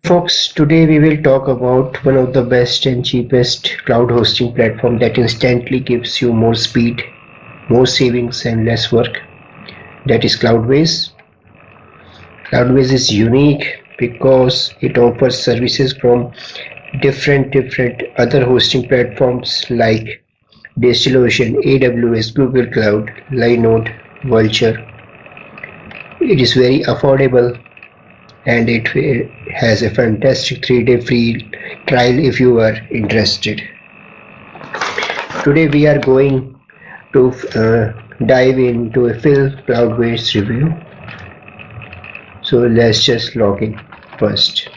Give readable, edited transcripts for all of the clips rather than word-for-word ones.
Folks, today we will talk about one of the best and cheapest cloud hosting platform that instantly gives you more speed, more savings and less work. That is Cloudways. Cloudways is unique because it offers services from different other hosting platforms like DigitalOcean, AWS, Google Cloud, Linode, Vultr. It is very affordable and it has a fantastic 3-day free trial if you are interested. Today we are going to dive into a full Cloudways review. So let's just log in first.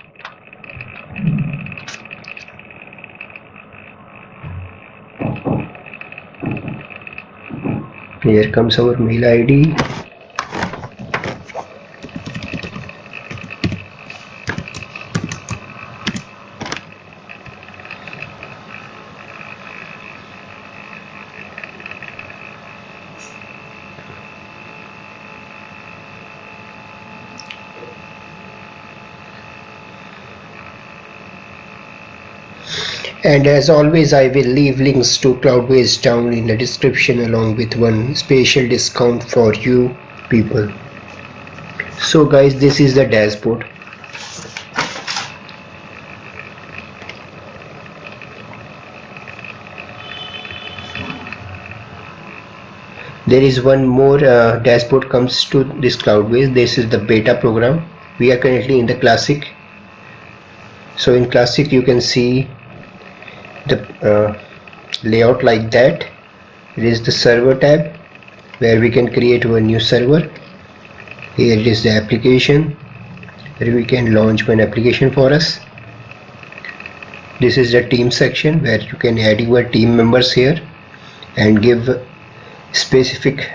Here comes our mail ID. And as always, I will leave links to Cloudways down in the description along with one special discount for you people. So guys, this is the dashboard. There is one more dashboard comes to this Cloudways. This is the beta program. We are currently in the classic. So in classic you can see the layout like that. It is the server tab where we can create one new server. Here it is the application where we can launch one application for us. This is the team section where you can add your team members here and give specific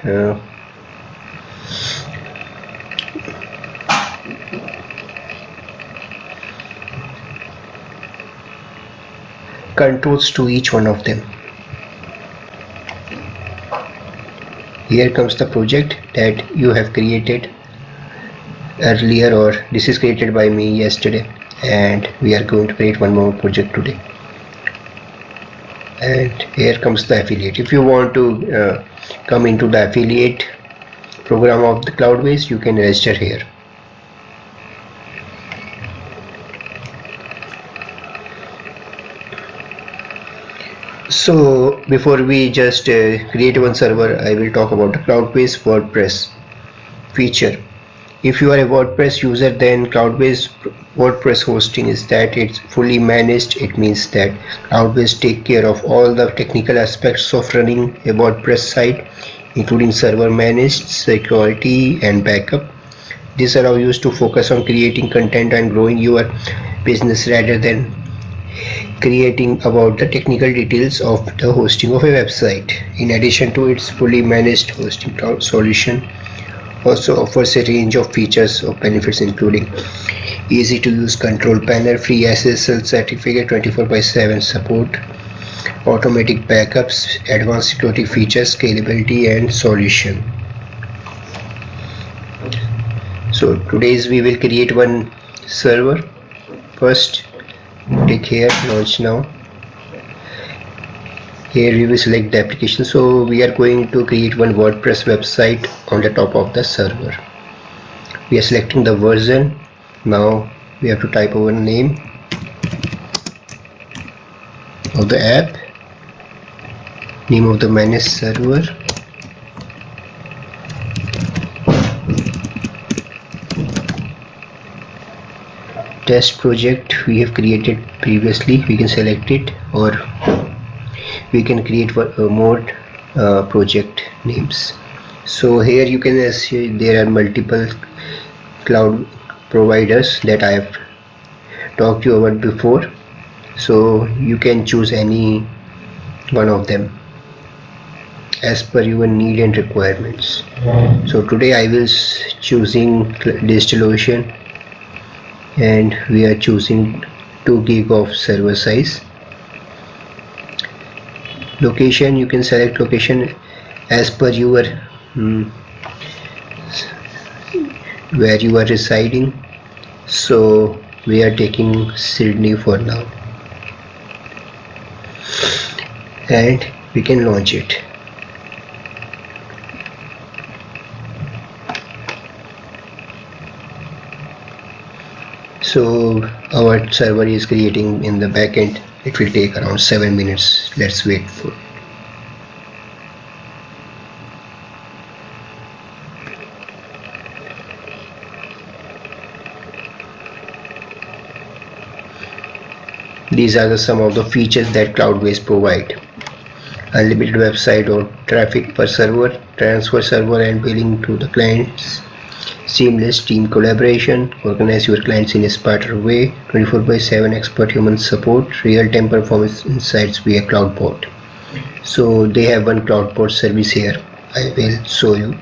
controls to each one of them. Here comes the project that you have created earlier, or this is created by me yesterday, and we are going to create one more project today. And here comes the affiliate. If you want to come into the affiliate program of the Cloudways, you can register here. So before we just create one server, I will talk about the Cloudways WordPress feature. If you are a WordPress user, then Cloudways WordPress hosting is that it's fully managed. It means that Cloudways take care of all the technical aspects of running a WordPress site, including server managed, security and backup. This allows you to focus on creating content and growing your business rather than creating about the technical details of the hosting of a website. In addition to its fully managed hosting cloud solution, also offers a range of features or benefits including easy to use control panel, free SSL certificate, 24/7 support, automatic backups, advanced security features, scalability and solution. So today's we will create one server. First click here, launch now. Here we will select the application. So we are going to create one WordPress website on the top of the server. We are selecting the version. Now we have to type our name of the app, name of the managed server, test project we have created previously. We can select it, or we can create more project names. So here you can see there are multiple cloud providers that I have talked to you about before, so you can choose any one of them as per your need and requirements. So today I will choosing DigitalOcean, and we are choosing 2 gig of server size. Location, you can select location as per your where you are residing. So we are taking Sydney for now, and we can launch it. So our server is creating in the backend. It will take around 7 minutes. Let's wait for. These are some of the features that Cloudways provide. Unlimited website or traffic per server, transfer server and billing to the clients, seamless team collaboration, organize your clients in a smarter way, 24/7 expert human support, real-time performance insights via CloudBot. So they have one CloudBot service here. I will show you.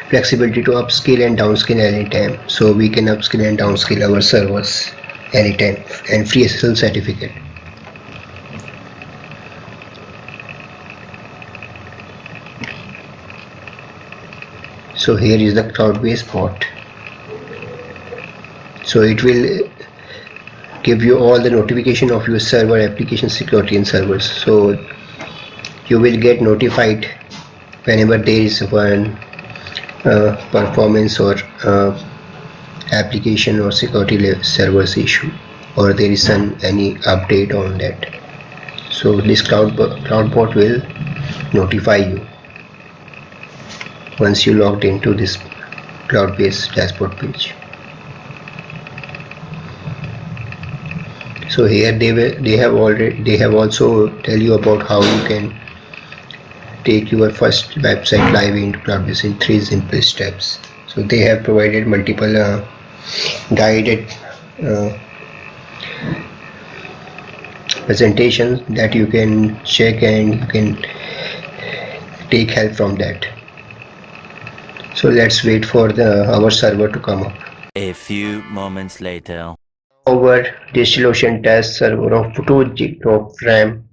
Flexibility to upscale and downscale anytime. So we can upscale and downscale our servers anytime, and free SSL certificate. So here is the Cloudways bot. So it will give you all the notification of your server application security and servers. So you will get notified whenever there is one performance or application or security servers issue, or there is any update on that. So this CloudBot will notify you once you logged into this Cloudways dashboard page. So here they have also tell you about how you can take your first website live into Cloudways in 3 simple steps. So they have provided multiple guided presentations that you can check, and you can take help from that. So let's wait for our server to come up. A few moments later. Our DigitalOcean test server of 2 GB of RAM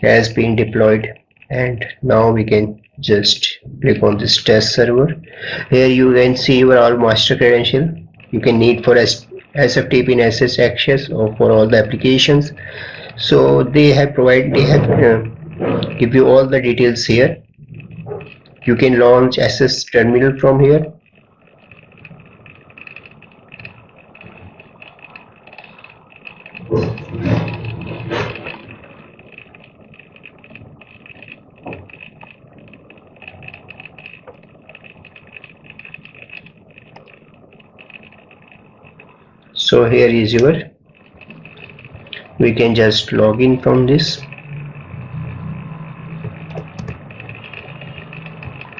has been deployed, and now we can just click on this test server. Here you can see your all master credential. You can need for SFTP and SS access or for all the applications. So they have give you all the details here. You can launch SS terminal from here. So here is we can just log in from this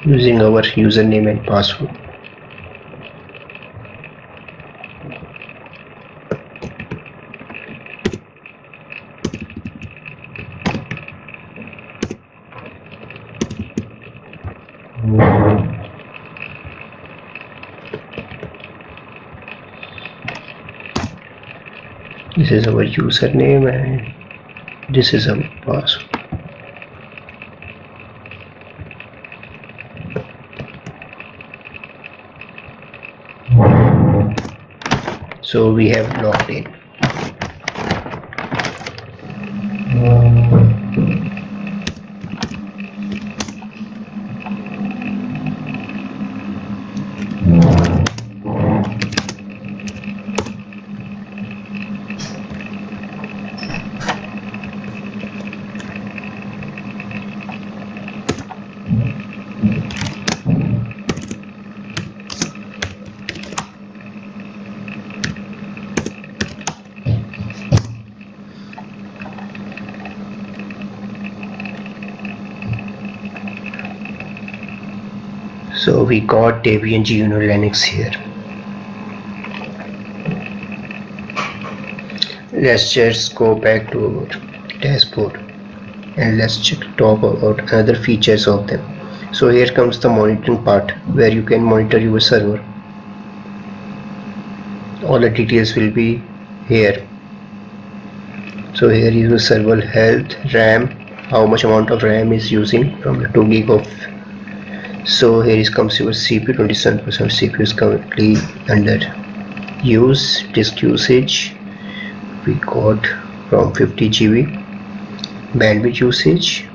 using our username and password. This is our username and this is our password. So we have logged in. So we got Debian GNU Linux here. Let's just go back to our dashboard and let's talk about other features of them. So here comes the monitoring part where you can monitor your server. All the details will be here. So here is the server health, RAM, how much amount of RAM is using from the 2 GB of. So here comes your CPU, 27% CPU is currently under use disk usage we got from 50 GB, bandwidth usage,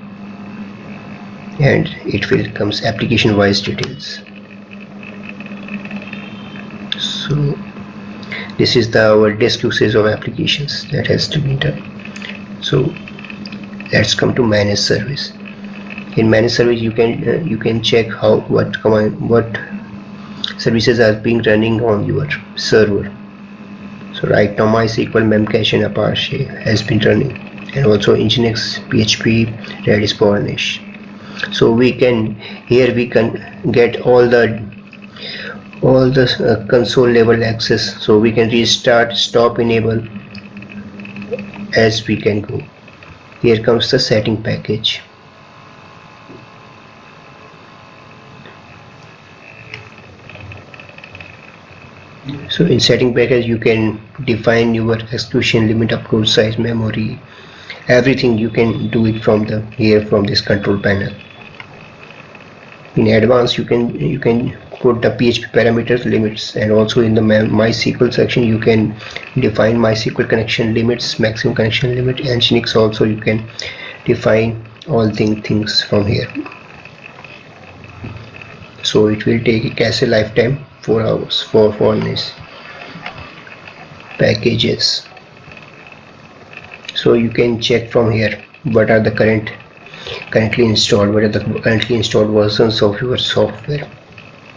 and it will comes application wise details. So this is our disk usage of applications that has to be done. So let's come to managed service. In managed service you can check what services are being running on your server. So right now MySQL, Memcache and Apache has been running, and also Nginx, PHP, Redis, Varnish. So we can get all the console level access, so we can restart, stop, enable as we can go. Here comes the setting package. So in setting package you can define your execution limit, upload size, memory, everything you can do it from from this control panel. In advanced you can put the PHP parameters, limits, and also in the MySQL section you can define MySQL connection limits, maximum connection limit, and Nginx also you can define all things from here. So it will take a cache lifetime 4 hours for Varnish. Packages, so you can check from here what are the currently installed versions of your software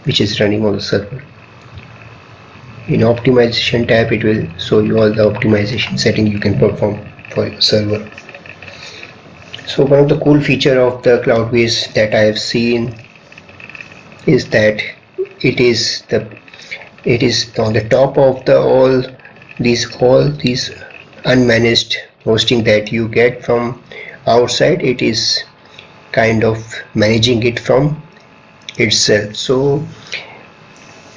which is running on the server. In optimization tab it will show you all the optimization setting you can perform for your server. So one of the cool feature of the Cloudways that I have seen is that it is on the top of all these unmanaged hosting that you get from outside. It is kind of managing it from itself, so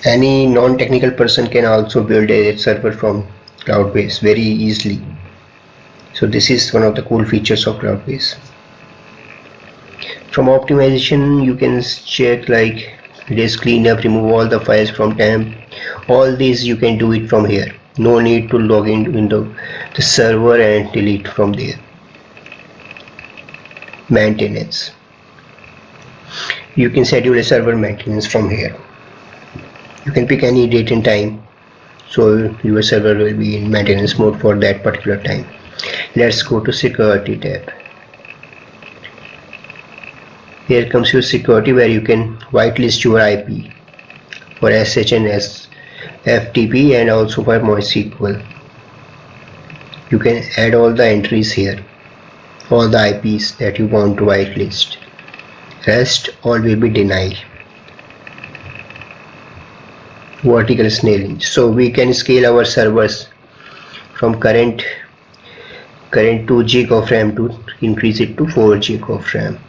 any non-technical person can also build a server from Cloudways very easily. So this is one of the cool features of Cloudways. From optimization you can check like disk cleanup, remove all the files from temp. All these you can do it from here. No need to log into the server and delete from there. Maintenance, you can schedule a server maintenance from here. You can pick any date and time, so your server will be in maintenance mode for that particular time. Let's go to security tab. Here comes your security, where you can whitelist your IP for SH and FTP, and also for MySQL. You can add all the entries here, all the IPs that you want to whitelist. Rest all will be denied. Vertical scaling, so we can scale our servers from current 2 GB of RAM to increase it to 4 GB of RAM.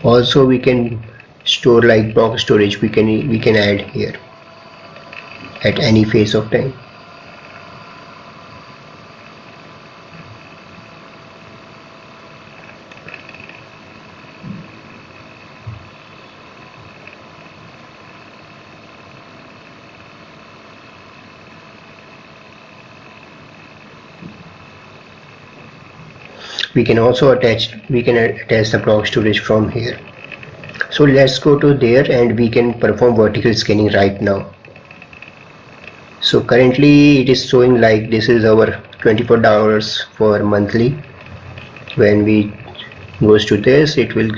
Also we can store like block storage, we can add here at any phase of time. We can attach the block storage from here. So let's go to there and we can perform vertical scanning right now. So currently it is showing like this is our $24 for monthly. When we goes to this, it will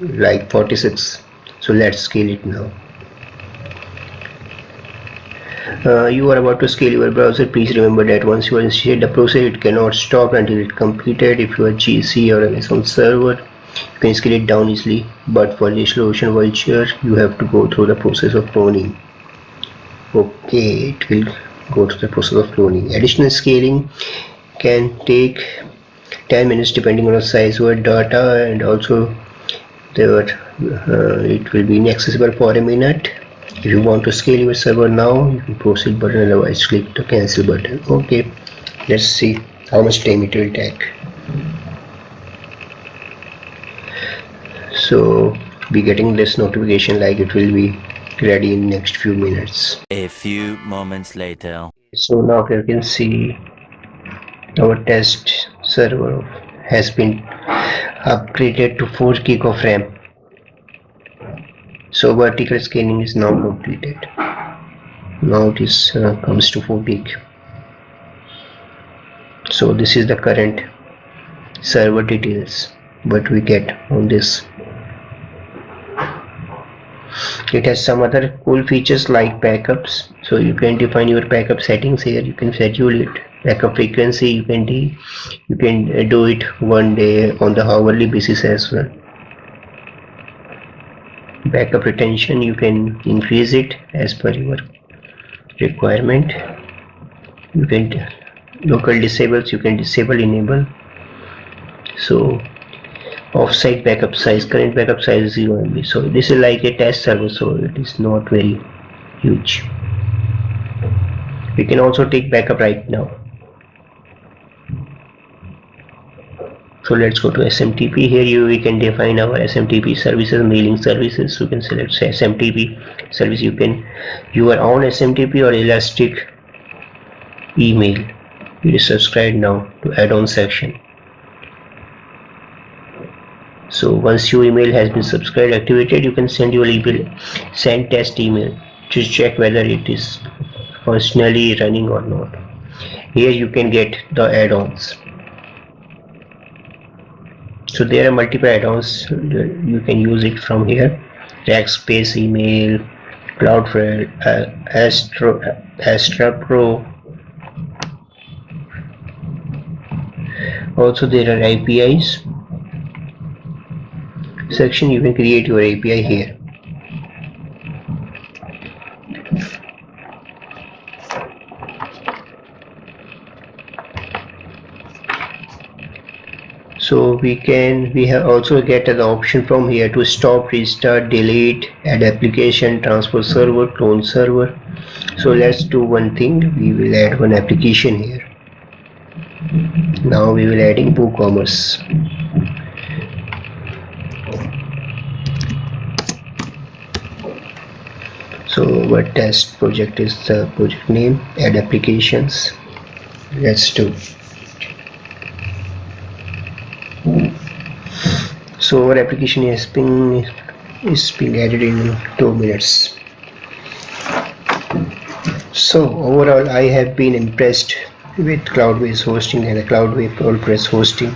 like 46. So let's scale it now. You are about to scale your browser. Please remember that once you initiate the process, it cannot stop until it completed. If you are GC or Amazon server, you can scale it down easily, but for DigitalOcean Vultr, you have to go through the process of cloning. Okay, it will go through the process of cloning. Additional scaling can take 10 minutes depending on the size of your data, and also it will be inaccessible for a minute. If you want to scale your server now, you can proceed button, otherwise click the cancel button. Okay, let's see how much time it will take. So be getting this notification like it will be ready in next few minutes. A few moments later. So now you can see our test server has been upgraded to 4 gig of RAM. So vertical scaling is now completed. Now this comes to 4 gig. So this is the current server details what we get on this. It has some other cool features like backups, so you can define your backup settings here. You can schedule it, backup frequency, you can do it one day on the hourly basis as well. Backup retention, you can increase it as per your requirement. You can local disables, you can disable, enable. So offsite backup size, current backup size is 0 MB. So this is like a test server, so it is not very huge. We can also take backup right now. So let's go to SMTP. Here we can define our SMTP services, mailing services. You can select SMTP service. You can your own SMTP or elastic email. You subscribe now to add-on section. So once your email has been subscribed activated, you can send your email, send test email to check whether it is functionally running or not. Here you can get the add-ons. So there are multiple add-ons, you can use it from here. Rackspace email, Cloudways, Astra Pro. Also there are APIs section. You can create your API here. So we have also get the option from here to stop, restart, delete, add application, transfer server, clone server. So let's do one thing. We will add one application here. Now we will adding WooCommerce. So what test project is the project name, add applications. Let's do. So our application is being added in 2 minutes. So overall I have been impressed with Cloudways hosting and the Cloudways WordPress hosting.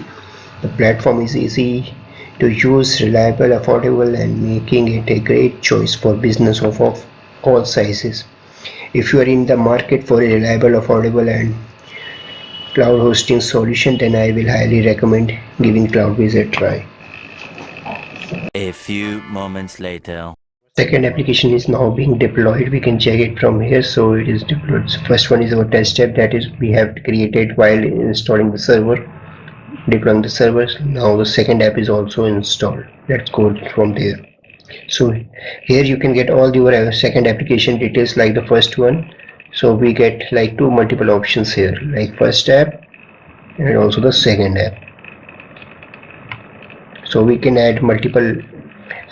The platform is easy to use, reliable, affordable, and making it a great choice for business of all sizes. If you are in the market for a reliable, affordable, and cloud hosting solution, then I will highly recommend giving Cloudways a try. A few moments later. Second application is now being deployed. We can check it from here. So it is deployed. So first one is our test app that is we have created while installing the server, deploying the servers. Now the second app is also installed. Let's go from there. So here you can get all your second application details like the first one. So we get like two multiple options here, like first app and also the second app. So we can add multiple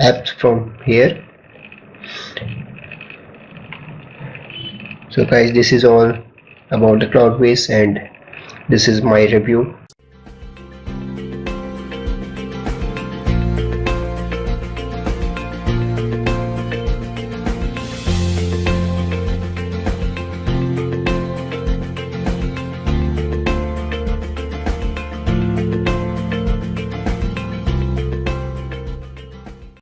apps from here. So guys, this is all about the Cloudways and this is my review.